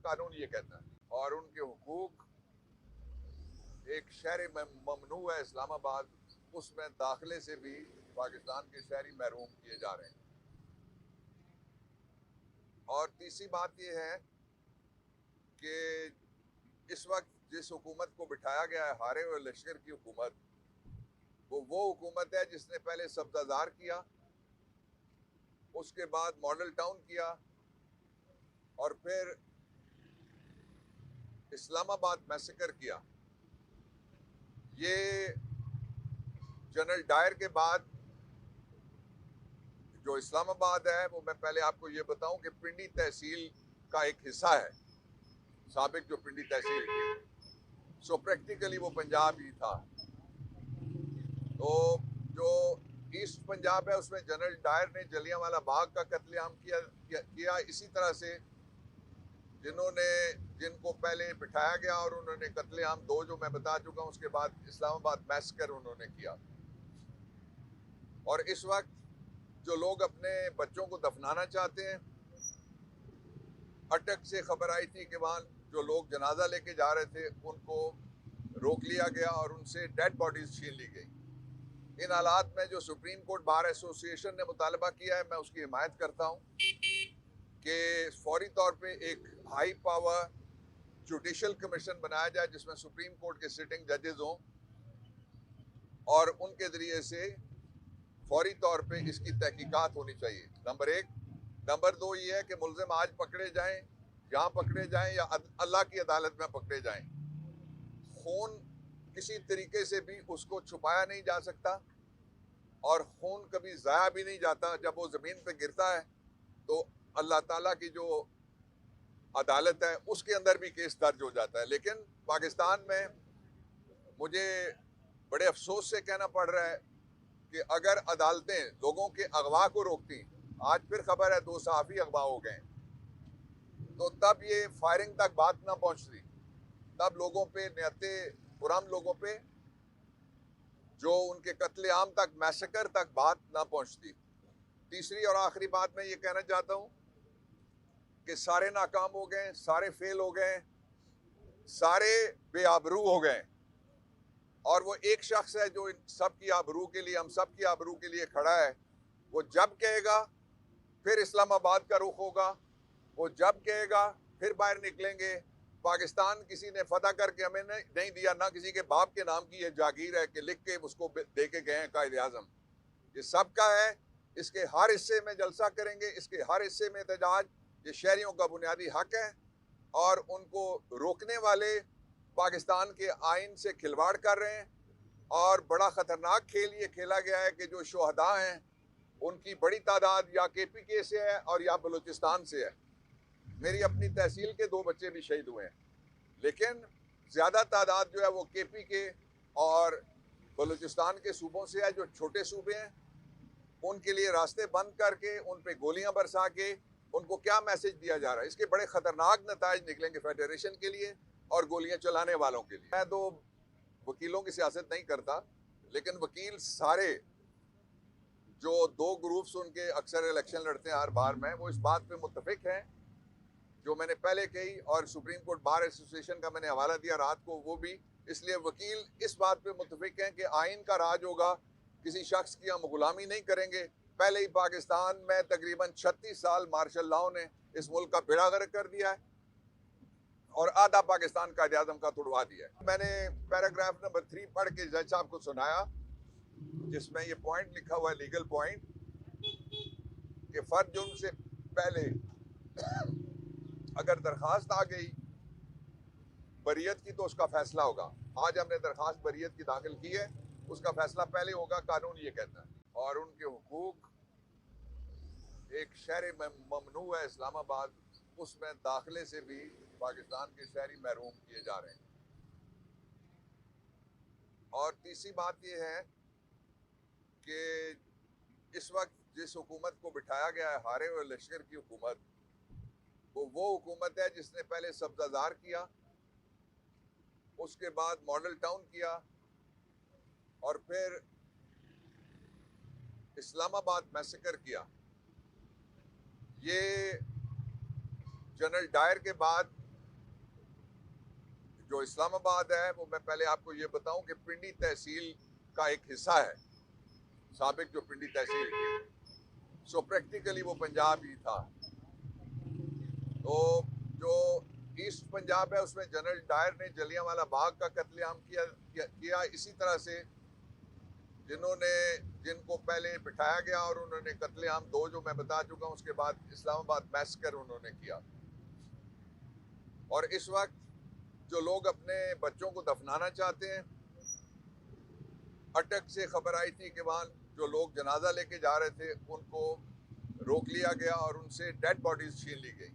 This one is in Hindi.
कानून ये कहता है, और उनके हुकूक एक शहर ममनू है इस्लामाबाद, उसमें दाखिले से भी पाकिस्तान के शहरी महरूम किए जा रहे हैं। और तीसरी बात यह है कि इस वक्त जिस हुकूमत को बिठाया गया है, हारे हुए लश्कर की हुकूमत, वो हुकूमत है जिसने पहले सब्जाजार किया, उसके बाद मॉडल टाउन किया, और फिर इस्लामाबाद मैसेकर किया। ये जनरल डायर के बाद जो इस्लामाबाद है, वो मैं पहले आपको ये बताऊं कि पिंडी तहसील का एक हिस्सा है, साबिक जो पिंडी तहसील थी। सो प्रैक्टिकली वो पंजाब ही था। तो जो ईस्ट पंजाब है, उसमें जनरल डायर ने जलियांवाला बाग का कत्लेआम किया। इसी तरह से जिनको पहले बिठाया गया और उन्होंने कत्लेआम दो जो मैं बता चुका हूं, उसके बाद इस्लामाबाद मैसेकर उन्होंने किया। और इस वक्त जो लोग अपने बच्चों को दफनाना चाहते हैं, अटक से खबर आई थी कि वहाँ जो लोग जनाजा लेके जा रहे थे उनको रोक लिया गया और उनसे डेड बॉडीज छीन ली गई। इन हालात में जो सुप्रीम कोर्ट बार एसोसिएशन ने मुतालबा किया है, मैं उसकी हिमायत करता हूँ कि फौरी तौर पे एक हाई पावर जुडिशल कमीशन बनाया जाए जिसमें सुप्रीम कोर्ट के सिटिंग जजेस हों और उनके जरिए से फौरी तौर पे इसकी तहकीकात होनी चाहिए, नंबर एक। नंबर दो ये है कि मुल्जिम आज पकड़े जाएं, यहाँ पकड़े जाएं या अल्लाह की अदालत में पकड़े जाएं, खून किसी तरीके से भी उसको छुपाया नहीं जा सकता और खून कभी ज़ाया भी नहीं जाता। जब वो ज़मीन पे गिरता है तो अल्लाह ताला की जो अदालत है उसके अंदर भी केस दर्ज हो जाता है। लेकिन पाकिस्तान में मुझे बड़े अफसोस से कहना पड़ रहा है कि अगर अदालतें लोगों के अगवा को रोकती, आज फिर खबर है 2 सहाफ़ी अगवा हो गए, तो तब ये फायरिंग तक बात ना पहुंचती, तब लोगों पे, नियते पुरम लोगों पे, जो उनके कत्लेआम तक, मैसेकर तक बात ना पहुंचती। तीसरी और आखिरी बात मैं ये कहना चाहता हूं कि सारे नाकाम हो गए, सारे फेल हो गए, सारे बेआबरू हो गए, और वो एक शख्स है जो इन सब की आबरू के लिए, हम सब की आबरू के लिए खड़ा है। वो जब कहेगा फिर इस्लामाबाद का रुख होगा, वो जब कहेगा फिर बाहर निकलेंगे। पाकिस्तान किसी ने फतह करके हमें नहीं दिया, ना किसी के बाप के नाम की ये जागीर है कि लिख के उसको दे के गए हैं कायदे आज़म। ये सबका है, इसके हर हिस्से में जलसा करेंगे, इसके हर हिस्से में एहतजाज। ये शहरियों का बुनियादी हक है और उनको रोकने वाले पाकिस्तान के आइन से खिलवाड़ कर रहे हैं। और बड़ा ख़तरनाक खेल ये खेला गया है कि जो शोहदा हैं उनकी बड़ी तादाद या KPK से है और या बलूचिस्तान से है। मेरी अपनी तहसील के 2 बच्चे भी शहीद हुए हैं, लेकिन ज़्यादा तादाद जो है वो KPK और बलूचिस्तान के सूबों से है, जो छोटे सूबे हैं। उनके लिए रास्ते बंद करके, उन पे गोलियां बरसा के उनको क्या मैसेज दिया जा रहा है, इसके बड़े ख़तरनाक नताइज निकलेंगे फेडरेशन के लिए और गोलियां चलाने वालों के लिए। मैं तो वकीलों की सियासत नहीं करता, लेकिन वकील सारे जो 2 ग्रुप्स उनके अक्सर इलेक्शन लड़ते हैं हर बार में, वो इस बात पे मुत्तफिक हैं जो मैंने पहले कही, और सुप्रीम कोर्ट बार एसोसिएशन का मैंने हवाला दिया रात को, वो भी। इसलिए वकील इस बात पे मुत्तफिक हैं कि आइन का राज होगा, किसी शख्स की हम गुलामी नहीं करेंगे। पहले ही पाकिस्तान में तकरीबन 36 साल मार्शल लॉ ने इस मुल्क का बेड़ा गर्क कर दिया है और आधा पाकिस्तान कायदे आज़म का तुड़वा दिया है। मैंने पैराग्राफ नंबर 3 पढ़ के जज साहब को सुनाया, जिसमें ये पॉइंट लिखा हुआ है, लीगल पॉइंट, कि फर्ज जुर्म से पहले अगर दरखास्त आ गई बरियत की तो उसका फैसला होगा। आज हमने दरखास्त बरियत की दाखिल की है, उसका फैसला पहले होगा, कानून ये कहता है। और उनके हुकूक एक शहर ममनू है इस्लामाबाद, उसमें दाखिले से भी पाकिस्तान के शहरी महरूम किए जा रहे हैं। और तीसरी बात यह है कि इस वक्त जिस हुकूमत को बिठाया गया है, हारे हुए लश्कर की हुकूमत, वो हुकूमत है जिसने पहले सब्जाजार किया, उसके बाद मॉडल टाउन किया, और फिर इस्लामाबाद मैसेकर किया। ये जनरल डायर के बाद जो इस्लामाबाद है वो मैं पहले आपको ये बताऊं कि पिंडी तहसील का एक हिस्सा है, साबिक जो पिंडी तहसील थी। सो प्रैक्टिकली वो पंजाब ही था। तो जो ईस्ट पंजाब है उसमें जनरल डायर ने जलियांवाला बाग का कत्लेआम किया इसी तरह से जिनको पहले बिठाया गया और उन्होंने कत्लेआम 2 जो मैं बता चुका हूं, उसके बाद इस्लामाबाद मैसेकर उन्होंने किया। और इस वक्त जो लोग अपने बच्चों को दफनाना चाहते हैं, अटक से खबर आई थी कि वहां जो लोग जनाजा लेके जा रहे थे उनको रोक लिया गया और उनसे डेड बॉडीज छीन ली गई।